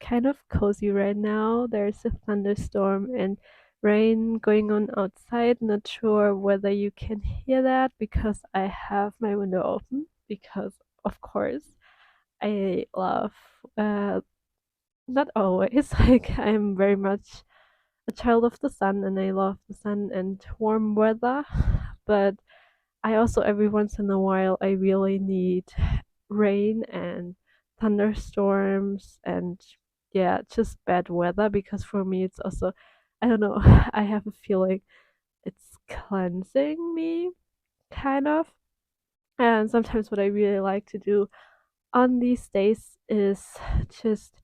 kind of cozy right now. There's a thunderstorm and rain going on outside. Not sure whether you can hear that because I have my window open because, of course, I love, not always, like, I'm very much a child of the sun and I love the sun and warm weather, but I also, every once in a while, I really need rain and thunderstorms and yeah, just bad weather because for me it's also, I don't know, I have a feeling it's cleansing me kind of. And sometimes what I really like to do on these days is just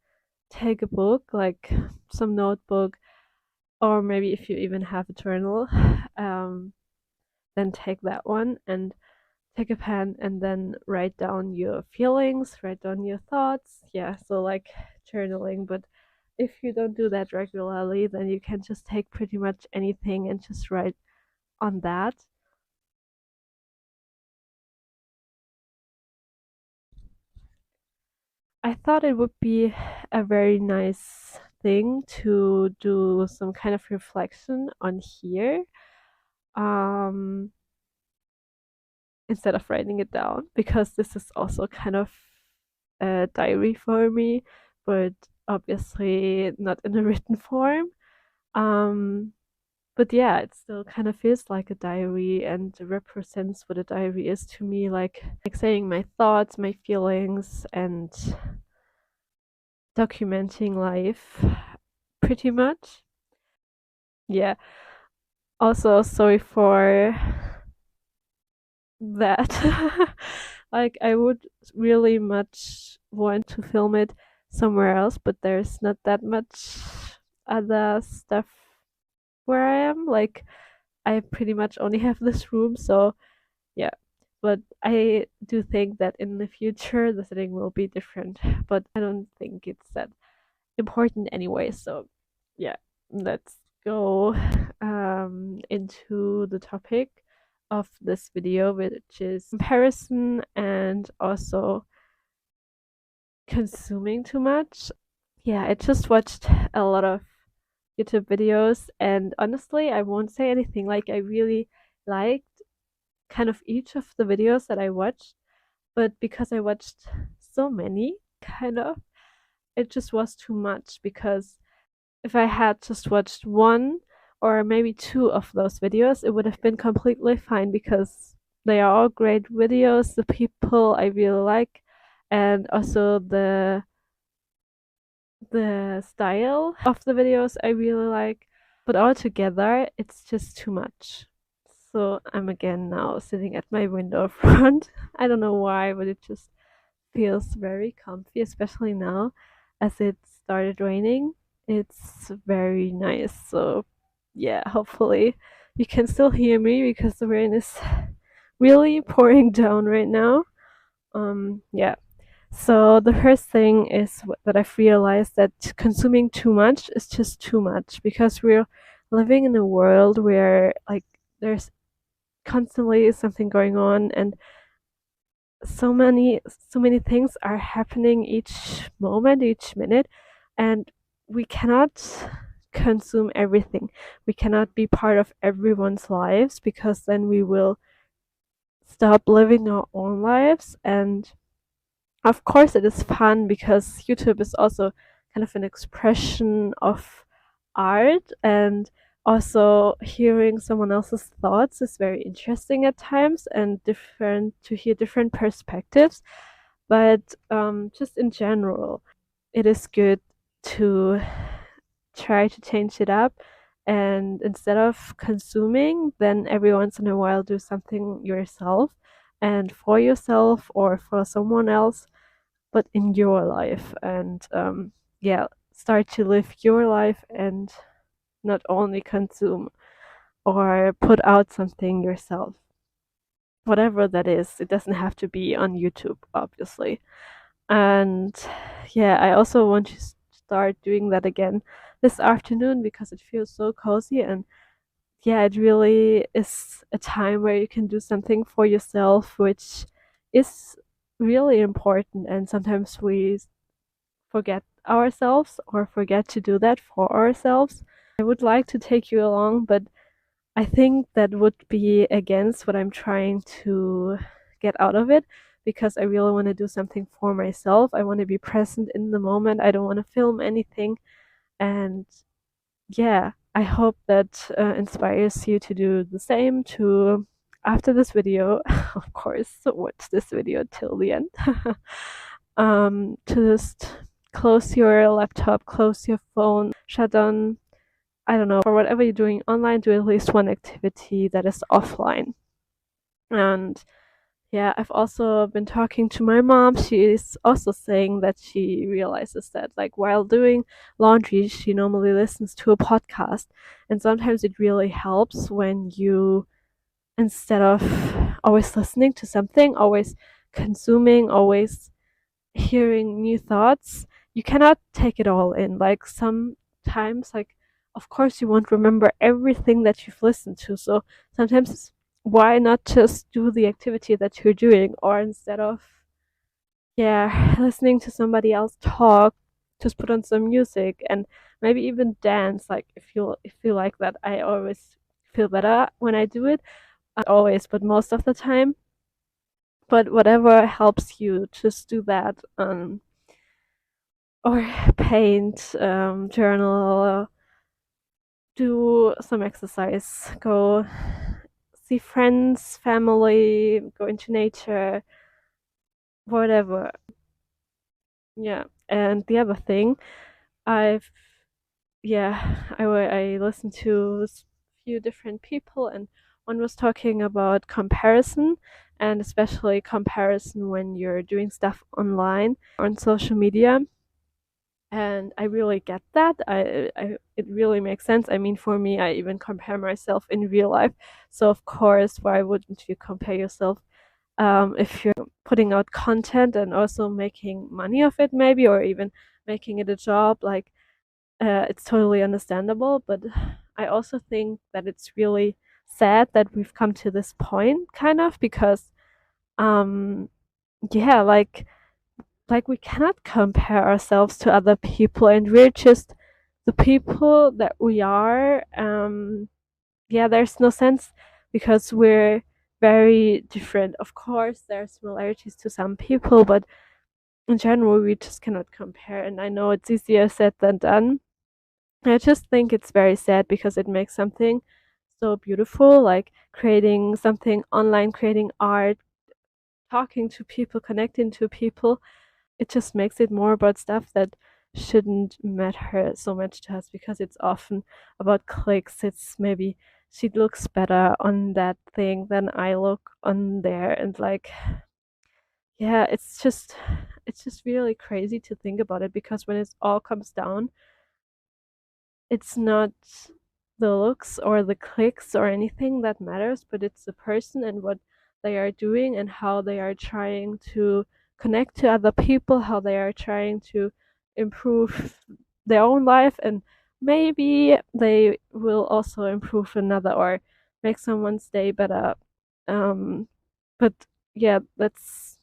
take a book, like some notebook, or maybe if you even have a journal, um, then take that one and take a pen and then write down your feelings, write down your thoughts. Yeah, so like journaling. But if you don't do that regularly, then you can just take pretty much anything and just write on that. I thought it would be a very nice thing to do some kind of reflection on here. Um, Instead of writing it down because this is also kind of a diary for me, but obviously not in a written form. Um, but yeah, it still kind of feels like a diary and represents what a diary is to me, like saying my thoughts, my feelings, and documenting life pretty much. Yeah. Also, sorry for that. Like, I would really much want to film it somewhere else, but there's not that much other stuff where I am. Like, I pretty much only have this room, so yeah. But I do think that in the future the setting will be different, but I don't think it's that important anyway. So yeah, let's go into the topic of this video, which is comparison and also consuming too much. Yeah, I just watched a lot of YouTube videos, and honestly, I won't say anything. Like, I really liked kind of each of the videos that I watched, but because I watched so many, kind of, it just was too much because if I had just watched one or maybe two of those videos, it would have been completely fine because they are all great videos. The people I really like, and also the style of the videos I really like. But altogether, it's just too much. So I'm again now sitting at my window front. I don't know why, but it just feels very comfy, especially now as it started raining. It's very nice. So, yeah, hopefully you can still hear me because the rain is really pouring down right now. Yeah. So the first thing is that I've realized that consuming too much is just too much because we're living in a world where like there's constantly something going on and so many things are happening each moment, each minute, and we cannot consume everything. We cannot be part of everyone's lives because then we will stop living our own lives. And of course it is fun because YouTube is also kind of an expression of art, and also hearing someone else's thoughts is very interesting at times and different to hear different perspectives. But just in general, it is good to try to change it up, and instead of consuming, then every once in a while do something yourself and for yourself or for someone else, but in your life. And yeah, start to live your life and not only consume or put out something yourself, whatever that is. It doesn't have to be on YouTube, obviously. And yeah, I also want to start doing that again this afternoon because it feels so cozy. And yeah, it really is a time where you can do something for yourself, which is really important. And sometimes we forget ourselves or forget to do that for ourselves. I would like to take you along, but I think that would be against what I'm trying to get out of it, because I really want to do something for myself. I want to be present in the moment. I don't want to film anything. And yeah, I hope that inspires you to do the same. To, after this video, of course, watch this video till the end. To just close your laptop, close your phone, shut down, I don't know, for whatever you're doing online, do at least one activity that is offline. And yeah, I've also been talking to my mom. She is also saying that she realizes that, like, while doing laundry, she normally listens to a podcast. And sometimes it really helps when you, instead of always listening to something, always consuming, always hearing new thoughts, you cannot take it all in. Like, sometimes, like, of course you won't remember everything that you've listened to. So sometimes, why not just do the activity that you're doing, or instead of, yeah, listening to somebody else talk, just put on some music and maybe even dance. Like, if you like that. I always feel better when I do it. Not always, but most of the time. But whatever helps you, just do that. Or paint, journal, do some exercise, go see friends, family, go into nature, whatever. Yeah. And the other thing, I've, yeah, I listened to a few different people, and one was talking about comparison, and especially comparison when you're doing stuff online or on social media. And I really get that. It really makes sense. I mean, for me, I even compare myself in real life. So of course, why wouldn't you compare yourself if you're putting out content and also making money of it, maybe, or even making it a job? Like, it's totally understandable. But I also think that it's really sad that we've come to this point, kind of, because um, yeah, like we cannot compare ourselves to other people, and we're just the people that we are. Yeah, there's no sense, because we're very different. Of course there are similarities to some people, but in general we just cannot compare. And I know it's easier said than done. I just think it's very sad, because it makes something so beautiful, like creating something online, creating art, talking to people, connecting to people. It just makes it more about stuff that shouldn't matter so much to us, because it's often about clicks. It's maybe she looks better on that thing than I look on there, and like, yeah, it's just really crazy to think about it, because when it all comes down, it's not the looks or the clicks or anything that matters, but it's the person and what they are doing and how they are trying to connect to other people, how they are trying to improve their own life, and maybe they will also improve another or make someone's day better. Um, but yeah, that's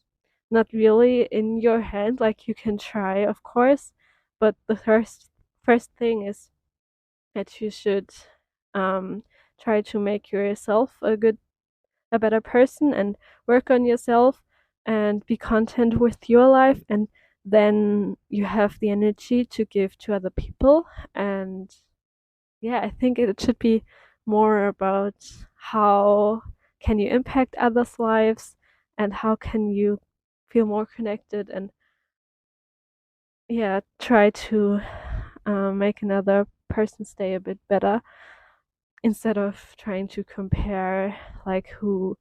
not really in your hand. Like, you can try, of course, but the first thing is that you should um, try to make yourself a better person, and work on yourself and be content with your life, and then you have the energy to give to other people. And yeah, I think it should be more about how can you impact others' lives, and how can you feel more connected, and yeah, try to make another person's day a bit better, instead of trying to compare, like, who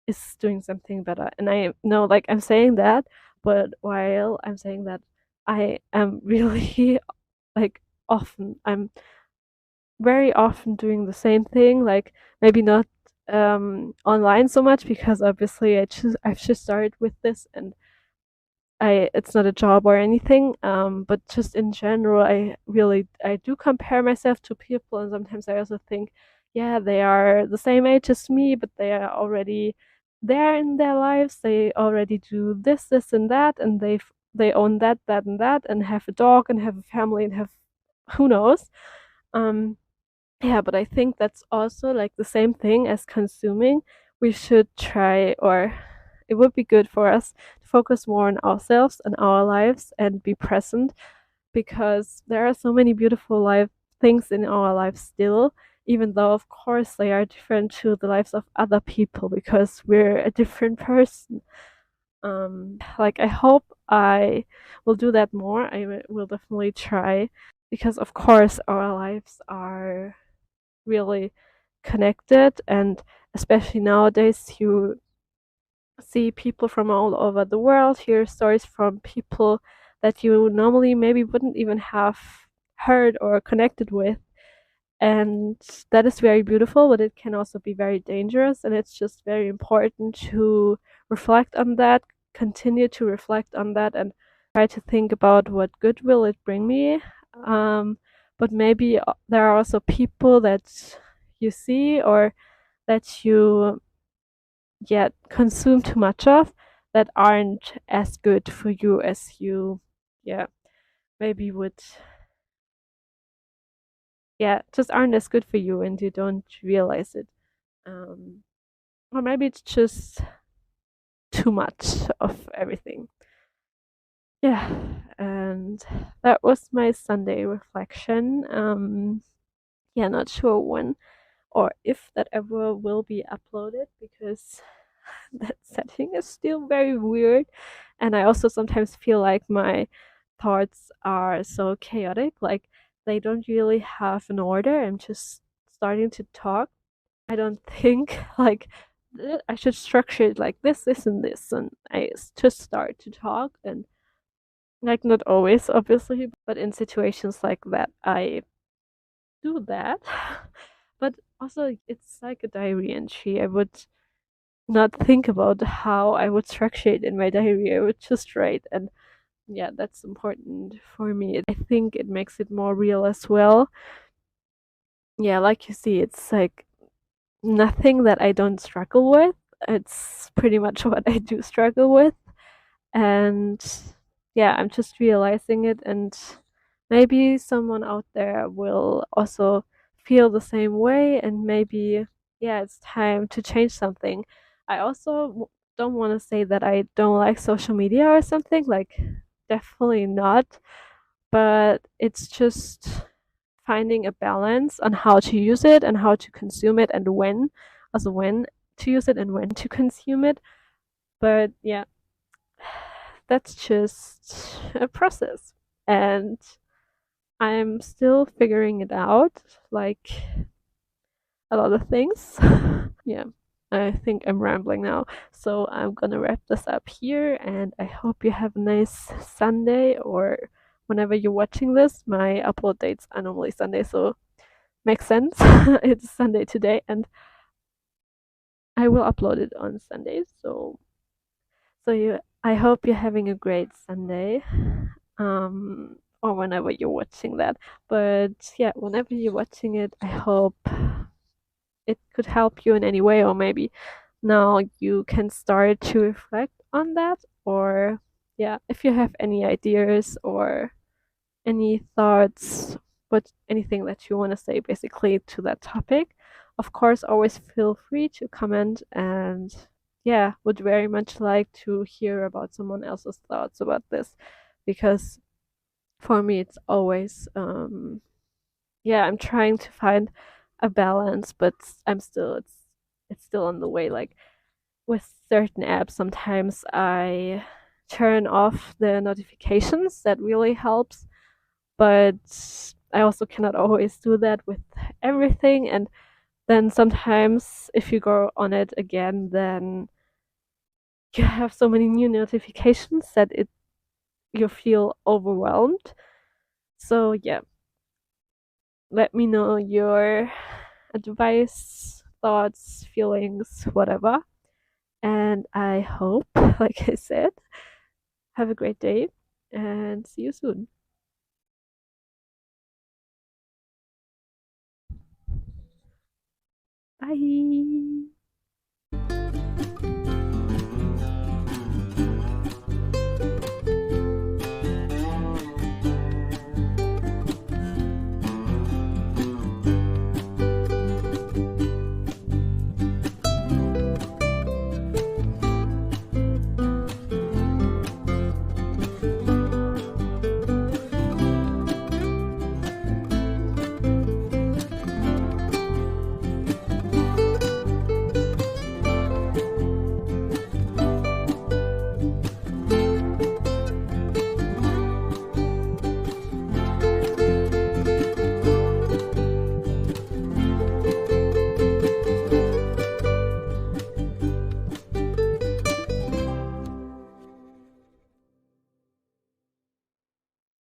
is doing something better. And I know, like, I'm saying that, but while I'm saying that, I am really like, I'm very often doing the same thing. Like, maybe not online so much, because obviously I've just started with this, and it's not a job or anything, but just in general, I do compare myself to people, and sometimes I also think, yeah, they are the same age as me, but they are already there in their lives. They already do this, and that, and they own that, that, and that, and have a dog and have a family and have who knows. Um, yeah, but I think that's also like the same thing as consuming. We should try, or it would be good for us to focus more on ourselves and our lives and be present, because there are so many beautiful life things in our lives still, even though of course they are different to the lives of other people because we're a different person. Like I hope I will do that more. Will definitely try, because of course our lives are really connected, and especially nowadays you see people from all over the world, hear stories from people that you normally maybe wouldn't even have heard or connected with. And that is very beautiful, but it can also be very dangerous. And it's just very important to reflect on that, continue to reflect on that, and try to think about what good will it bring me. But maybe there are also people that you see or that you yet consume too much of that aren't as good for you as you, yeah, maybe would, yeah, just aren't as good for you and you don't realize it. Um, or maybe it's just too much of everything. Yeah, and that was my Sunday reflection. Yeah, not sure when or if that ever will be uploaded, because that setting is still very weird. And I also sometimes feel like my thoughts are so chaotic, like they don't really have an order. I'm just starting to talk. I don't think like I should structure it like this, and this, and just start to talk. And like not always, obviously, but in situations like that, I do that. But also, it's like a diary entry. I would not think about how I would structure it in my diary. I would just write, and yeah, that's important for me. I think it makes it more real as well. Yeah, like you see, it's like nothing that I don't struggle with. It's pretty much what I do struggle with. And yeah, I'm just realizing it, and maybe someone out there will also feel the same way, and maybe, yeah, it's time to change something. I also don't want to say that I don't like social media or something, like, definitely not, but it's just finding a balance on how to use it and how to consume it, and when, also when to use it and when to consume it. But yeah, that's just a process. And I'm still figuring it out, like a lot of things. Yeah, I think I'm rambling now. So I'm gonna wrap this up here, and I hope you have a nice Sunday, or whenever you're watching this. My upload dates are normally Sunday, so makes sense. It's Sunday today, and I will upload it on Sundays. I hope you're having a great Sunday, or whenever you're watching that. But yeah, whenever you're watching it, I hope it could help you in any way, or maybe now you can start to reflect on that. Or yeah, if you have any ideas or any thoughts, but anything that you want to say basically to that topic, of course, always feel free to comment. And yeah, would very much like to hear about someone else's thoughts about this, because for me it's always yeah, I'm trying to find a balance, but it's still on the way. Like with certain apps, sometimes I turn off the notifications. That really helps, but I also cannot always do that with everything. And then sometimes, if you go on it again, then you have so many new notifications that it you feel overwhelmed. So yeah, let me know your advice, thoughts, feelings, whatever. And I hope, like I said, have a great day and see you soon. Bye.